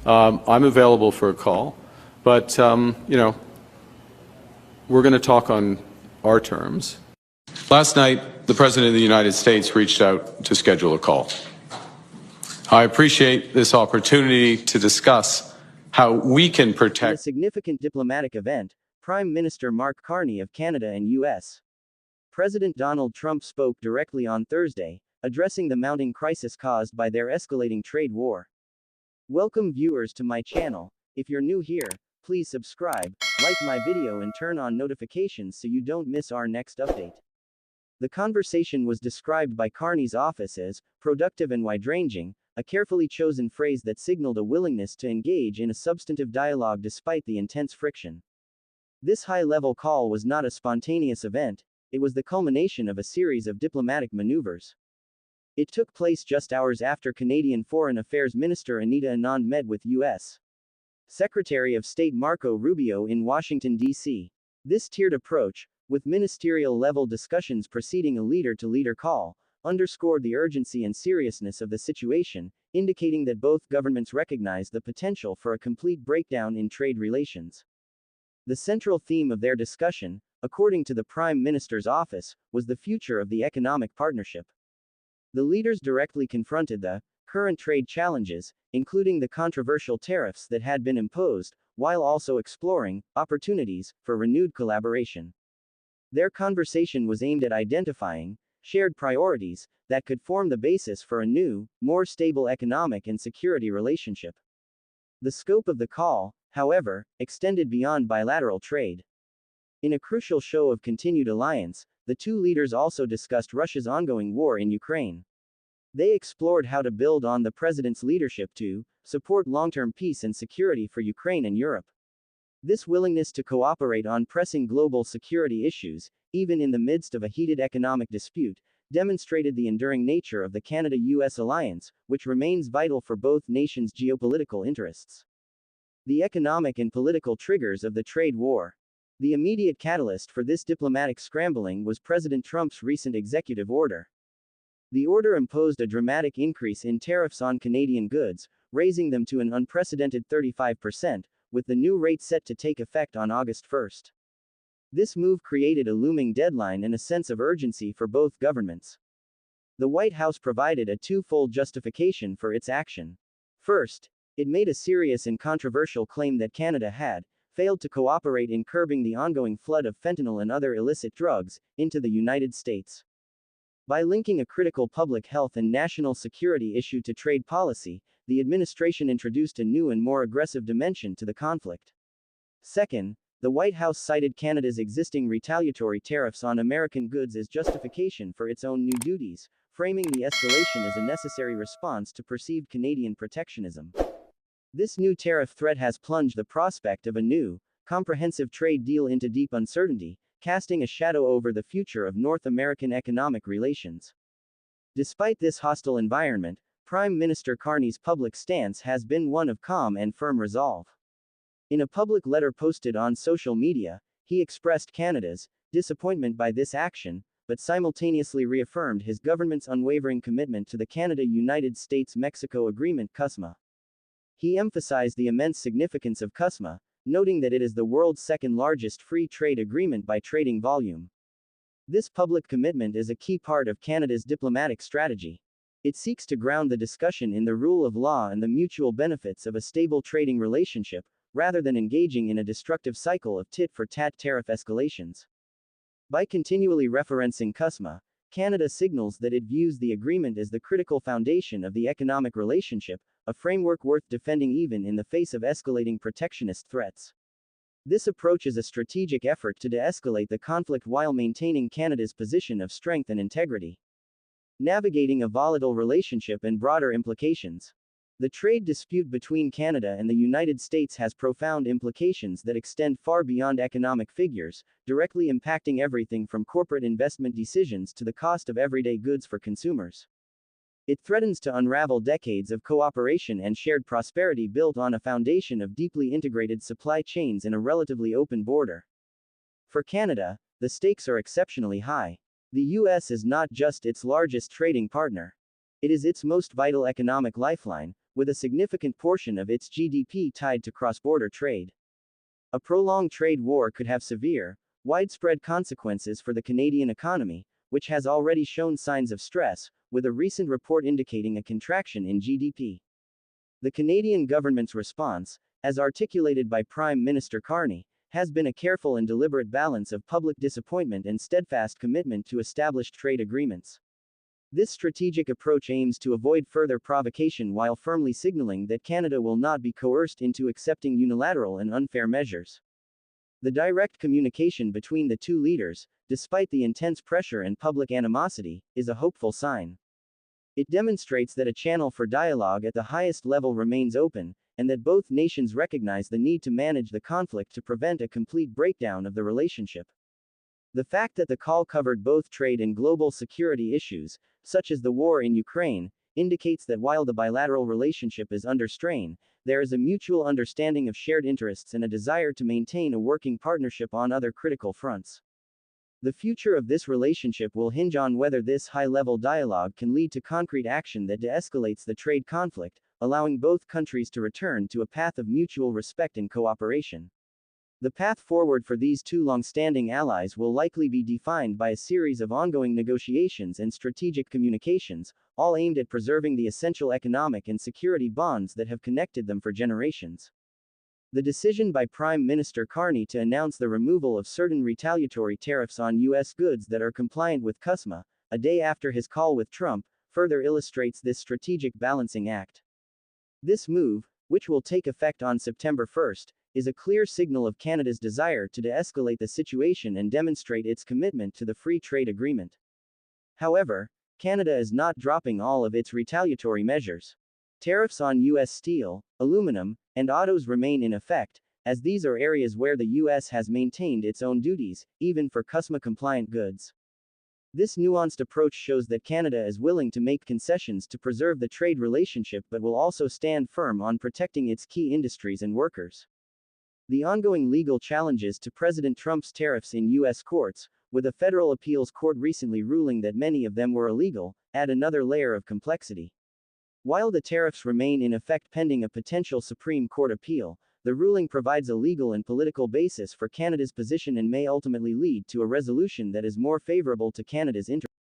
I'm available for a call, but, we're going to talk on our terms. Last night, the President of the United States reached out to schedule a call. I appreciate this opportunity to discuss how we can protect. In a significant diplomatic event, Prime Minister Mark Carney of Canada and U.S. President Donald Trump spoke directly on Thursday, addressing the mounting crisis caused by their escalating trade war. Welcome viewers to my channel. If you're new here, please subscribe, like my video and turn on notifications so you don't miss our next update. The conversation was described by Carney's office as productive and wide-ranging, a carefully chosen phrase that signaled a willingness to engage in a substantive dialogue despite the intense friction. This high-level call was not a spontaneous event, it was the culmination of a series of diplomatic maneuvers. It took place just hours after Canadian Foreign Affairs Minister Anita Anand met with U.S. Secretary of State Marco Rubio in Washington, D.C. This tiered approach, with ministerial-level discussions preceding a leader-to-leader call, underscored the urgency and seriousness of the situation, indicating that both governments recognize the potential for a complete breakdown in trade relations. The central theme of their discussion, according to the Prime Minister's office, was the future of the economic partnership. The leaders directly confronted the current trade challenges, including the controversial tariffs that had been imposed, while also exploring opportunities for renewed collaboration. Their conversation was aimed at identifying shared priorities that could form the basis for a new, more stable economic and security relationship. The scope of the call, however, extended beyond bilateral trade. In a crucial show of continued alliance, the two leaders also discussed Russia's ongoing war in Ukraine. They explored how to build on the president's leadership to support long-term peace and security for Ukraine and Europe. This willingness to cooperate on pressing global security issues, even in the midst of a heated economic dispute, demonstrated the enduring nature of the Canada-US alliance, which remains vital for both nations' geopolitical interests. The economic and political triggers of the trade war. The immediate catalyst for this diplomatic scrambling was President Trump's recent executive order. The order imposed a dramatic increase in tariffs on Canadian goods, raising them to an unprecedented 35%, with the new rate set to take effect on August 1. This move created a looming deadline and a sense of urgency for both governments. The White House provided a twofold justification for its action. First, it made a serious and controversial claim that Canada had failed to cooperate in curbing the ongoing flood of fentanyl and other illicit drugs into the United States. By linking a critical public health and national security issue to trade policy, the administration introduced a new and more aggressive dimension to the conflict. Second, the White House cited Canada's existing retaliatory tariffs on American goods as justification for its own new duties, framing the escalation as a necessary response to perceived Canadian protectionism. This new tariff threat has plunged the prospect of a new, comprehensive trade deal into deep uncertainty, casting a shadow over the future of North American economic relations. Despite this hostile environment, Prime Minister Carney's public stance has been one of calm and firm resolve. In a public letter posted on social media, he expressed Canada's disappointment by this action, but simultaneously reaffirmed his government's unwavering commitment to the Canada-United States-Mexico Agreement (CUSMA). He emphasized the immense significance of CUSMA, noting that it is the world's second-largest free trade agreement by trading volume. This public commitment is a key part of Canada's diplomatic strategy. It seeks to ground the discussion in the rule of law and the mutual benefits of a stable trading relationship, rather than engaging in a destructive cycle of tit-for-tat tariff escalations. By continually referencing CUSMA, Canada signals that it views the agreement as the critical foundation of the economic relationship, a framework worth defending even in the face of escalating protectionist threats. This approach is a strategic effort to de-escalate the conflict while maintaining Canada's position of strength and integrity. Navigating a volatile relationship and broader implications. The trade dispute between Canada and the United States has profound implications that extend far beyond economic figures, directly impacting everything from corporate investment decisions to the cost of everyday goods for consumers. It threatens to unravel decades of cooperation and shared prosperity built on a foundation of deeply integrated supply chains and a relatively open border. For Canada, the stakes are exceptionally high. The U.S. is not just its largest trading partner. It is its most vital economic lifeline, with a significant portion of its GDP tied to cross-border trade. A prolonged trade war could have severe, widespread consequences for the Canadian economy, which has already shown signs of stress, with a recent report indicating a contraction in GDP. The Canadian government's response, as articulated by Prime Minister Carney, has been a careful and deliberate balance of public disappointment and steadfast commitment to established trade agreements. This strategic approach aims to avoid further provocation while firmly signaling that Canada will not be coerced into accepting unilateral and unfair measures. The direct communication between the two leaders, despite the intense pressure and public animosity, is a hopeful sign. It demonstrates that a channel for dialogue at the highest level remains open, and that both nations recognize the need to manage the conflict to prevent a complete breakdown of the relationship. The fact that the call covered both trade and global security issues, such as the war in Ukraine, indicates that while the bilateral relationship is under strain, there is a mutual understanding of shared interests and a desire to maintain a working partnership on other critical fronts. The future of this relationship will hinge on whether this high-level dialogue can lead to concrete action that de-escalates the trade conflict, allowing both countries to return to a path of mutual respect and cooperation. The path forward for these two long-standing allies will likely be defined by a series of ongoing negotiations and strategic communications, all aimed at preserving the essential economic and security bonds that have connected them for generations. The decision by Prime Minister Carney to announce the removal of certain retaliatory tariffs on U.S. goods that are compliant with CUSMA, a day after his call with Trump, further illustrates this strategic balancing act. This move, which will take effect on September 1st, is a clear signal of Canada's desire to de-escalate the situation and demonstrate its commitment to the free trade agreement. However, Canada is not dropping all of its retaliatory measures. Tariffs on U.S. steel, aluminum, and autos remain in effect, as these are areas where the U.S. has maintained its own duties, even for CUSMA-compliant goods. This nuanced approach shows that Canada is willing to make concessions to preserve the trade relationship but will also stand firm on protecting its key industries and workers. The ongoing legal challenges to President Trump's tariffs in U.S. courts, with a federal appeals court recently ruling that many of them were illegal, add another layer of complexity. While the tariffs remain in effect pending a potential Supreme Court appeal, the ruling provides a legal and political basis for Canada's position and may ultimately lead to a resolution that is more favorable to Canada's interests.